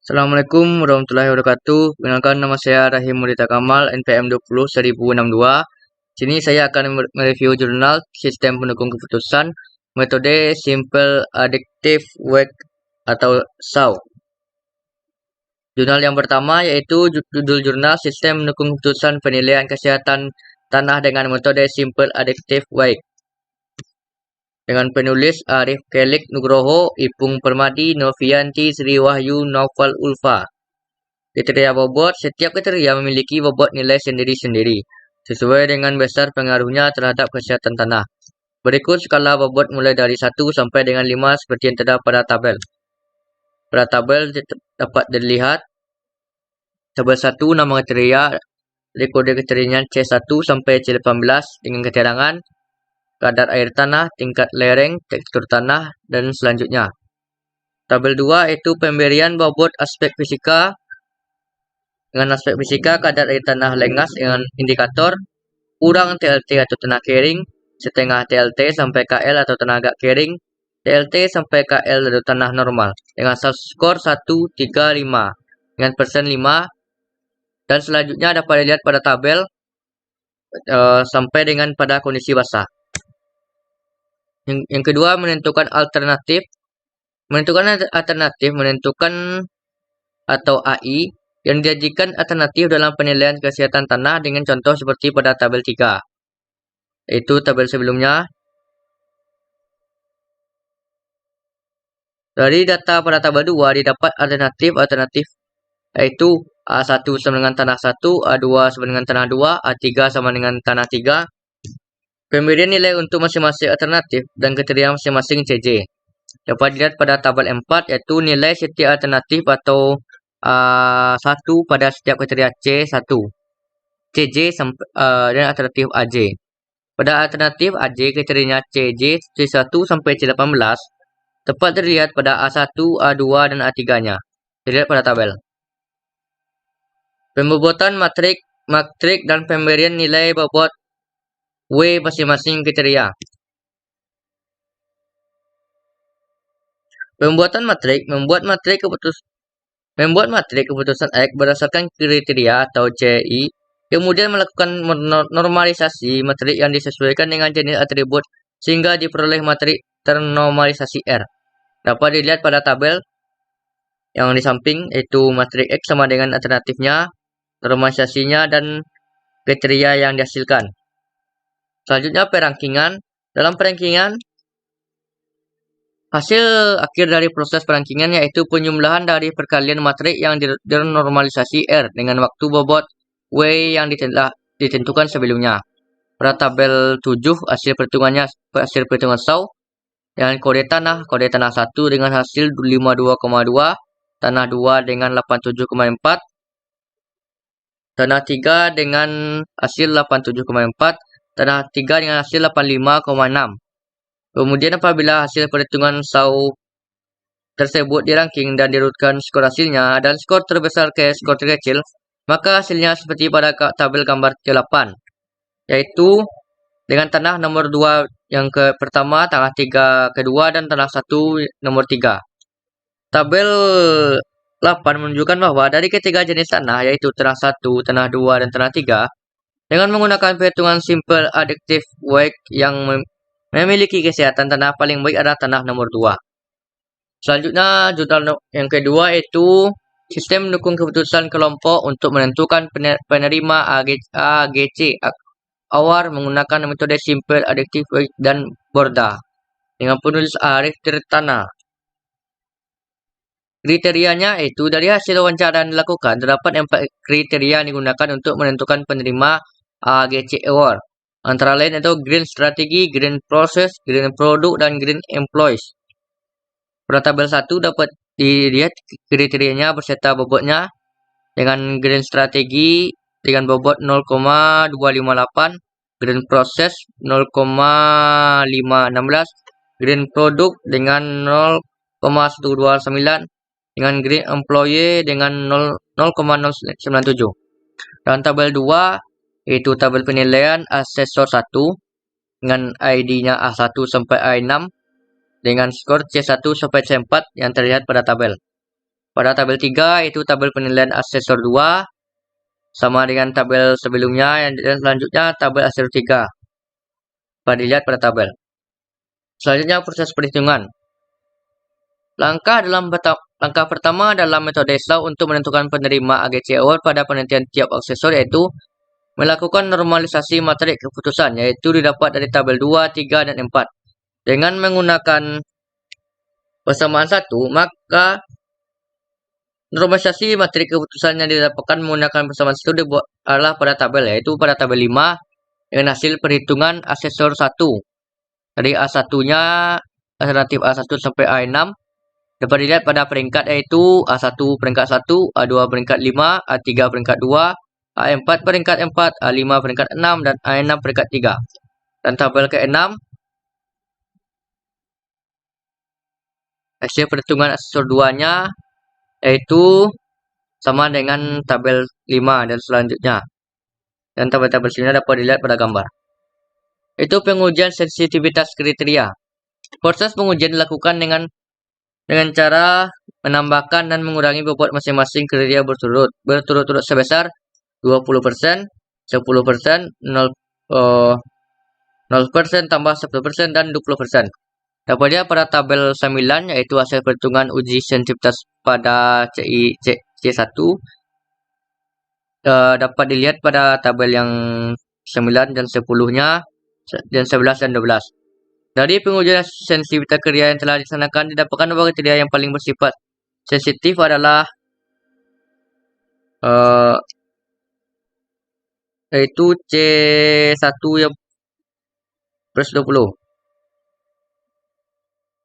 Assalamualaikum warahmatullahi wabarakatuh. Perkenalkan, nama saya Rahim Murita Kamal, NPM 20 1062. Sini saya akan mereview jurnal Sistem Pendukung Keputusan Metode Simple Additive Work atau SAW. Jurnal yang pertama yaitu judul jurnal Sistem Pendukung Keputusan Penilaian Kesehatan Tanah dengan Metode Simple Additive Work. Dengan penulis Arif Kelik Nugroho, Ipung Permadi, Novianti, Sri Wahyu, Naufal Ulfa. Kriteria bobot. Setiap kriteria memiliki bobot nilai sendiri-sendiri, sesuai dengan besar pengaruhnya terhadap kesehatan tanah. Berikut skala bobot mulai dari 1 sampai dengan 5 seperti yang terdapat pada tabel. Pada tabel dapat dilihat tabel 1 nama kriteria, kode kriterianya C1 sampai C18 dengan keterangan kadar air tanah, tingkat lereng, tekstur tanah, dan selanjutnya. Tabel 2 yaitu pemberian bobot aspek fisika. Dengan aspek fisika, kadar air tanah lengas dengan indikator kurang TLT atau tanah kering, setengah TLT sampai KL atau tanah agak kering, TLT sampai KL atau tanah normal, dengan skor 1, 3, 5, dengan persen 5, dan selanjutnya dapat dilihat pada tabel sampai dengan pada kondisi basah. Yang kedua, menentukan alternatif. Menentukan atau AI yang dijanjikan alternatif dalam penilaian kesehatan tanah dengan contoh seperti pada tabel 3. Itu tabel sebelumnya. Dari data pada tabel 2 didapat alternatif yaitu A1 sama dengan tanah 1, A2 sama dengan tanah 2, A3 sama dengan tanah 3. Pemberian nilai untuk masing-masing alternatif dan kriteria masing-masing CJ. Dapat dilihat pada tabel 4 yaitu nilai setiap alternatif atau 1 pada setiap kriteria C1, CJ dan alternatif AJ. Pada alternatif AJ kriterianya CJ C1 sampai C18 tepat terlihat pada A1, A2 dan A3-nya. Dilihat pada tabel. Pembobotan matrik dan pemberian nilai bobot W masing-masing kriteria. Pembuatan matrik membuat matrik keputusan X berdasarkan kriteria atau CI, kemudian melakukan normalisasi matrik yang disesuaikan dengan jenis atribut sehingga diperoleh matrik ternormalisasi R. Dapat dilihat pada tabel yang di samping, yaitu matrik X sama dengan alternatifnya, normalisasinya, dan kriteria yang dihasilkan. Selanjutnya perankingan. Dalam perankingan, hasil akhir dari proses perankingan yaitu penjumlahan dari perkalian matrik yang dinormalisasi R dengan waktu bobot W yang ditentukan sebelumnya. Pada tabel 7 hasil perhitungan SAW dengan kode tanah 1 dengan hasil 52,2, tanah 2 dengan 87,4, tanah 3 dengan hasil 87,4, tanah 3 dengan hasil 85,6. Kemudian apabila hasil perhitungan SAW tersebut dirangking dan dirutkan skor hasilnya dan skor terbesar ke skor terkecil, maka hasilnya seperti pada tabel gambar ke-8, yaitu dengan tanah nomor 2 yang ke pertama, tanah 3 kedua, dan tanah 1 nomor 3. Tabel 8 menunjukkan bahwa dari ketiga jenis tanah, yaitu tanah 1, tanah 2, dan tanah 3, dengan menggunakan perhitungan simple additive work yang memiliki kesehatan tanah paling baik adalah tanah nomor 2. Selanjutnya, jurnal yang kedua yaitu sistem mendukung keputusan kelompok untuk menentukan penerima AGC awar menggunakan metode simple additive work dan Borda dengan penulis Arif Tirtana. Kriterianya yaitu dari hasil wawancara yang dilakukan terdapat 4 kriteria yang digunakan untuk menentukan penerima AGC award. Antara lain itu green strategy, green process, green product, dan green employees. Pada tabel 1 dapat dilihat kriterianya beserta bobotnya dengan green strategy dengan bobot 0,258, green process 0,516, green product dengan 0,129, dengan green employee dengan 0,097. Dan tabel 2 yaitu tabel penilaian asesor 1 dengan ID-nya A1 sampai A6 dengan skor C1 sampai C4 yang terlihat pada tabel. Pada tabel 3 itu tabel penilaian asesor 2 sama dengan tabel sebelumnya, dan selanjutnya tabel asesor 3. Dapat dilihat pada tabel. Selanjutnya proses perhitungan. Langkah pertama dalam metode SAW untuk menentukan penerima AGC Award pada penelitian tiap asesor yaitu melakukan normalisasi materi keputusan, yaitu didapat dari tabel 2, 3, dan 4. Dengan menggunakan persamaan 1, maka normalisasi materi keputusan yang didapatkan menggunakan persamaan 1 dibuat adalah pada tabel, yaitu pada tabel 5 dengan hasil perhitungan asesor 1. Dari A1-nya, alternatif A1 sampai A6, dapat dilihat pada peringkat yaitu A1 peringkat 1, A2 peringkat 5, A3 peringkat 2, A4 peringkat 4, A5 peringkat 6, dan A6 peringkat 3. Dan tabel ke-6, hasil perhitungan asesor 2-nya yaitu sama dengan tabel 5 dan selanjutnya. Dan tabel-tabel selanjutnya dapat dilihat pada gambar. Itu pengujian sensitivitas kriteria. Proses pengujian dilakukan dengan cara menambahkan dan mengurangi bobot masing-masing kriteria berturut-turut sebesar 20%, 10%, 0% tambah 10%, dan 20%. Dapat dilihat pada tabel 9 yaitu hasil perhitungan uji sensitivitas pada C1. Dapat dilihat pada tabel yang 9 dan 10-nya, dan 11 dan 12. Dari pengujian sensitivitas kriteria yang telah dilaksanakan, didapatkan bahwa kriteria yang paling bersifat sensitif adalah yaitu C1 yang plus 20.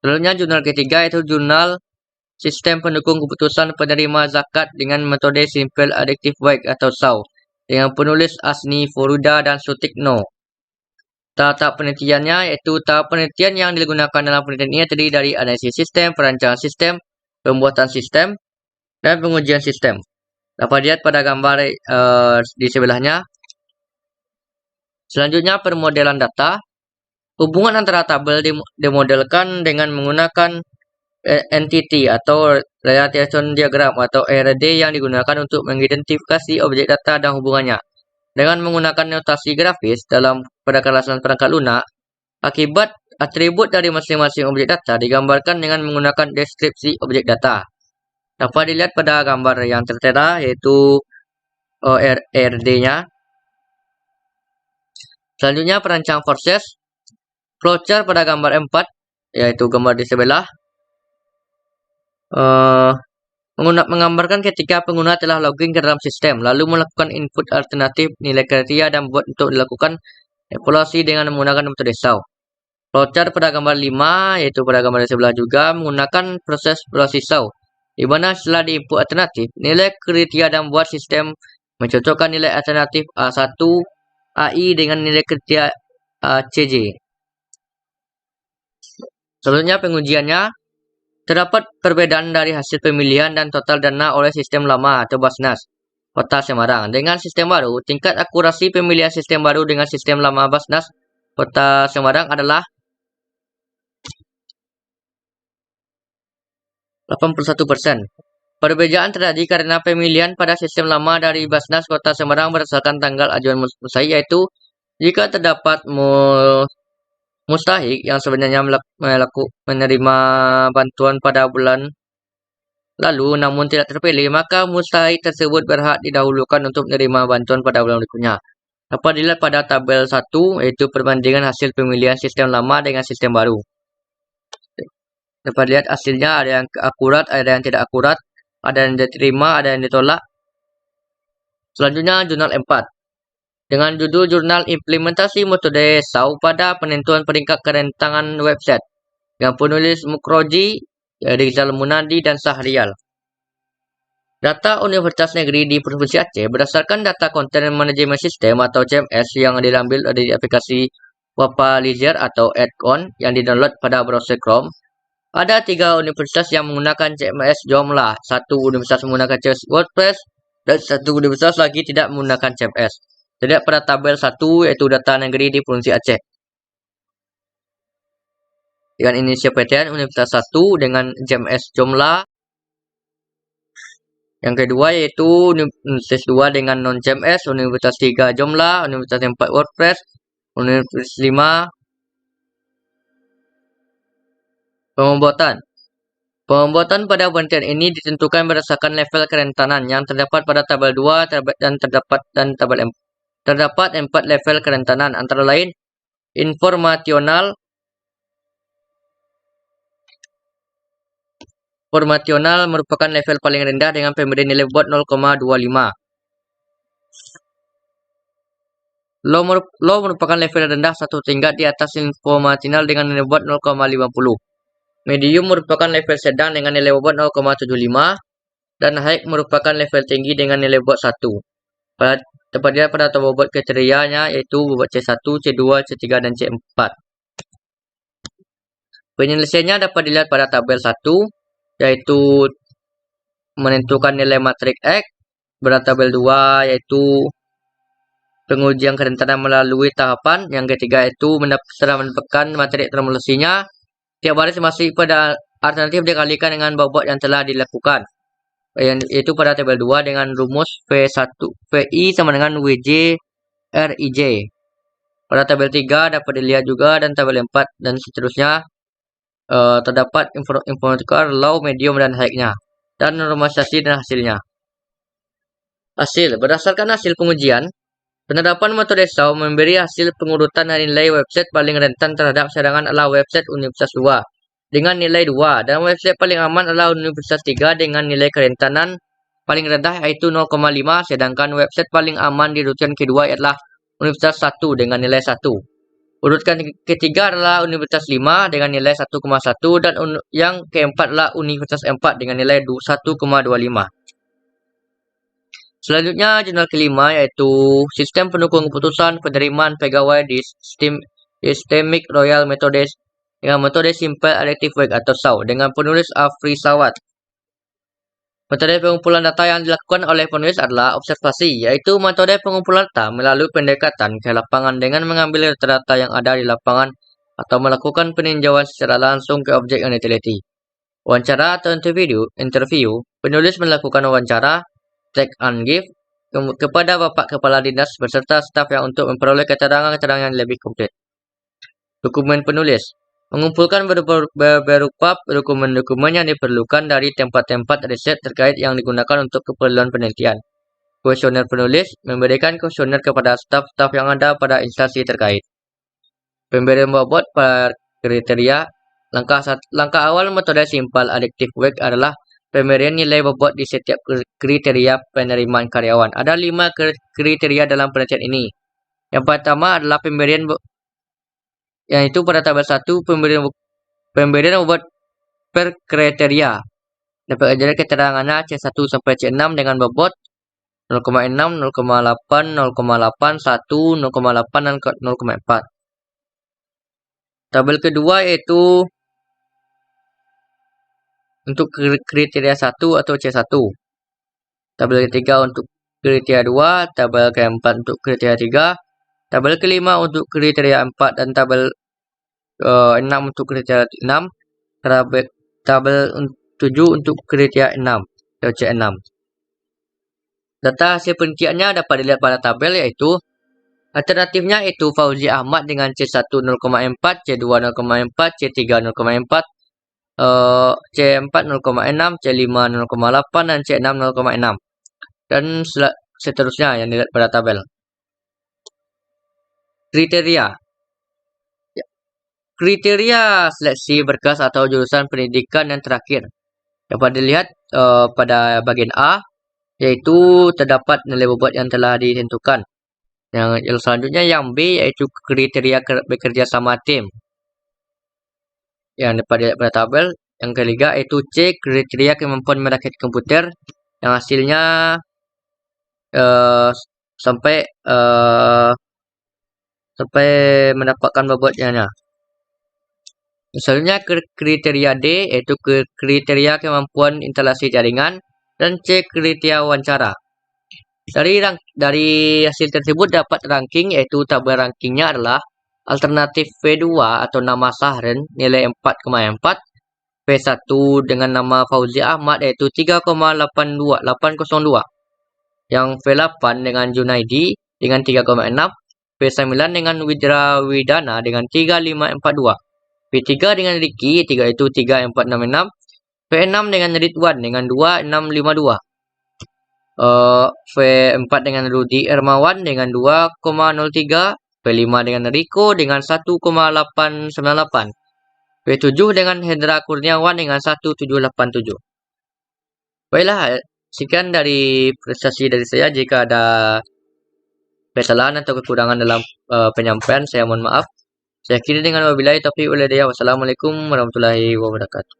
Selanjutnya jurnal ketiga yaitu jurnal sistem pendukung keputusan penerima zakat dengan metode simple additive weight atau SAW dengan penulis Asni Foruda dan Sutikno. Tahap penelitiannya yaitu tahap penelitian yang digunakan dalam penelitian ini terdiri dari analisis sistem, perancangan sistem, pembuatan sistem, dan pengujian sistem. Dapat dilihat pada gambar di sebelahnya. Selanjutnya permodelan data. Hubungan antara tabel dimodelkan dengan menggunakan entity atau relation diagram atau RD yang digunakan untuk mengidentifikasi objek data dan hubungannya. Dengan menggunakan notasi grafis pada kelasan perangkat lunak, akibat atribut dari masing-masing objek data digambarkan dengan menggunakan deskripsi objek data. Dapat dilihat pada gambar yang tertera yaitu RD-nya. Selanjutnya perancang proses. Flowchart pada gambar 4 yaitu gambar di sebelah. Menggambarkan ketika pengguna telah login ke dalam sistem, lalu melakukan input alternatif nilai kriteria dan buat untuk dilakukan evaluasi dengan menggunakan metode SAW. Flowchart pada gambar 5, yaitu pada gambar di sebelah juga, menggunakan proses evaluasi SAW, di mana setelah diinput alternatif, nilai kriteria dan buat sistem mencocokkan nilai alternatif A1 AI dengan nilai kriteria CJ. Selanjutnya pengujiannya. Terdapat perbedaan dari hasil pemilihan dan total dana oleh sistem lama atau Basnas Kota Semarang. Dengan sistem baru, tingkat akurasi pemilihan sistem baru dengan sistem lama Basnas Kota Semarang adalah 81%. Perbedaan terjadi karena pemilihan pada sistem lama dari Basnas Kota Semarang berdasarkan tanggal ajuan mustahik, yaitu jika terdapat mustahik yang sebenarnya menerima bantuan pada bulan lalu namun tidak terpilih, maka mustahik tersebut berhak didahulukan untuk menerima bantuan pada bulan berikutnya. Dapat dilihat pada tabel 1 yaitu perbandingan hasil pemilihan sistem lama dengan sistem baru. Dapat lihat hasilnya ada yang akurat, ada yang tidak akurat, ada yang diterima, ada yang ditolak. Selanjutnya jurnal 4. Dengan judul Jurnal Implementasi Metode SAW pada Penentuan Peringkat Kerentangan Website yang penulis Mukroji, Rizal Munadi, dan Sahrial. Data Universitas Negeri di Provinsi Aceh berdasarkan data Content Management System atau CMS yang diambil dari aplikasi Wapalizer atau add-on yang didownload pada browser Chrome. Ada 3 universitas yang menggunakan CMS Joomla, 1 universitas menggunakan CMS WordPress, dan 1 universitas lagi tidak menggunakan CMS. Terlihat pada tabel 1 yaitu data negeri di Provinsi Aceh. Dengan inisial PTN Universitas 1 dengan CMS Joomla Yang kedua yaitu Universitas 2 dengan non-CMS, Universitas 3 Joomla, Universitas 4 WordPress, Universitas 5 pembuatan. Pembuatan pada penelitian ini ditentukan berdasarkan level kerentanan yang terdapat pada tabel 2 dan terdapat 4 level kerentanan antara lain informasional merupakan level paling rendah dengan pemberian nilai bobot 0,25. Low merupakan level rendah satu tingkat di atas informasional dengan nilai bobot 0,50. Medium merupakan level sedang dengan nilai bobot 0,75 dan high merupakan level tinggi dengan nilai bobot 1. Terdapat pada bobot kriterianya yaitu bobot C1, C2, C3 dan C4. Penyelesaiannya dapat dilihat pada tabel 1 yaitu menentukan nilai matrik X, pada tabel 2 yaitu pengujian kerentanan melalui tahapan, yang ketiga yaitu setelah mendapatkan matrik termolesinya, tiap baris masih pada alternatif dikalikan dengan bobot yang telah dilakukan, yaitu pada tabel 2 dengan rumus VI sama dengan WJ RIJ. Pada tabel 3 dapat dilihat juga, dan tabel 4 dan seterusnya terdapat informatikal low, medium, dan high-nya, dan normalisasi dan hasilnya. Hasil. Berdasarkan hasil pengujian, penerapan metode SAW memberi hasil pengurutan nilai website paling rentan terhadap serangan adalah website Universitas 2 dengan nilai 2, dan website paling aman adalah Universitas 3 dengan nilai kerentanan paling rendah yaitu 0,5, sedangkan website paling aman di urutan kedua adalah Universitas 1 dengan nilai 1. Urutan ketiga adalah Universitas 5 dengan nilai 1,1 dan yang keempat adalah Universitas 4 dengan nilai 1,25. Selanjutnya jurnal kelima yaitu Sistem Pendukung Keputusan Penerimaan Pegawai di Systemic Royal Methods dengan metode Simple Adaptive Work atau SAW dengan penulis Afri Sawat. Metode pengumpulan data yang dilakukan oleh penulis adalah observasi, yaitu metode pengumpulan data melalui pendekatan ke lapangan dengan mengambil data-data yang ada di lapangan atau melakukan peninjauan secara langsung ke objek yang diteliti. Wawancara atau interview, penulis melakukan wawancara, take and give, kepada Bapak Kepala Dinas beserta staf yang untuk memperoleh keterangan-keterangan yang lebih komplit. Dokumen penulis mengumpulkan berupa dokumen-dokumen yang diperlukan dari tempat-tempat riset terkait yang digunakan untuk keperluan penelitian. Kuesioner penulis memberikan kuesioner kepada staf-staf yang ada pada instansi terkait. Pemberian bobot pada kriteria. Langkah awal metode Simple Adaptive Work adalah pemberian nilai bobot di setiap kriteria penerimaan karyawan. Ada 5 kriteria dalam penelitian ini. Yang pertama adalah pemberian yang itu pada tabel 1 pemberian bobot per kriteria. Dapat jadi keterangannya C1 sampai C6 dengan bobot 0,6, 0,8, 0,8, 1, 0,8 dan 0,4. Tabel kedua yaitu untuk kriteria 1 atau C1. Tabel ketiga untuk kriteria 2, tabel keempat untuk kriteria 3, tabel kelima untuk kriteria 4 dan tabel 6 untuk kriteria 6, tabel 7 untuk kriteria 6 atau C6. Data hasil penelitiannya dapat dilihat pada tabel, yaitu alternatifnya itu Fauzi Ahmad dengan C1 0,4, C2 0,4, C3 0,4, C4 0,6, C5 0,8 dan C6 0,6 dan seterusnya yang dilihat pada tabel. Kriteria seleksi berkas atau jurusan pendidikan yang terakhir dapat dilihat pada bagian A, yaitu terdapat nilai bobot yang telah ditentukan. Yang selanjutnya yang B yaitu kriteria bekerja sama tim yang dapat dilihat pada tabel. Yang ketiga yaitu C, kriteria kemampuan merakit komputer yang hasilnya sampai mendapatkan bobotnya. Selanjutnya kriteria D yaitu kriteria kemampuan instalasi jaringan, dan C kriteria wawancara. Dari hasil tersebut dapat ranking, yaitu tabel rankingnya adalah alternatif V2 atau nama Sahren nilai 4,4, P1 dengan nama Fauzi Ahmad yaitu 3,82802. Yang V8 dengan Junaidi dengan 3,6. P9 dengan Widra Widana dengan 3542. P3 dengan Ricky 3 itu 3466. P6 dengan Ridwan dengan 2652. V4 dengan Rudi Ermawan dengan 2,03. P5 dengan Riko dengan 1,898. P7 dengan Hendra Kurniawan dengan 1787. Baiklah, sekian dari prestasi dari saya. Jika ada kesalahan atau kekurangan dalam penyampaian, saya mohon maaf. Saya akhiri dengan wabillahi taufiq wal hidayah. Wassalamualaikum warahmatullahi wabarakatuh.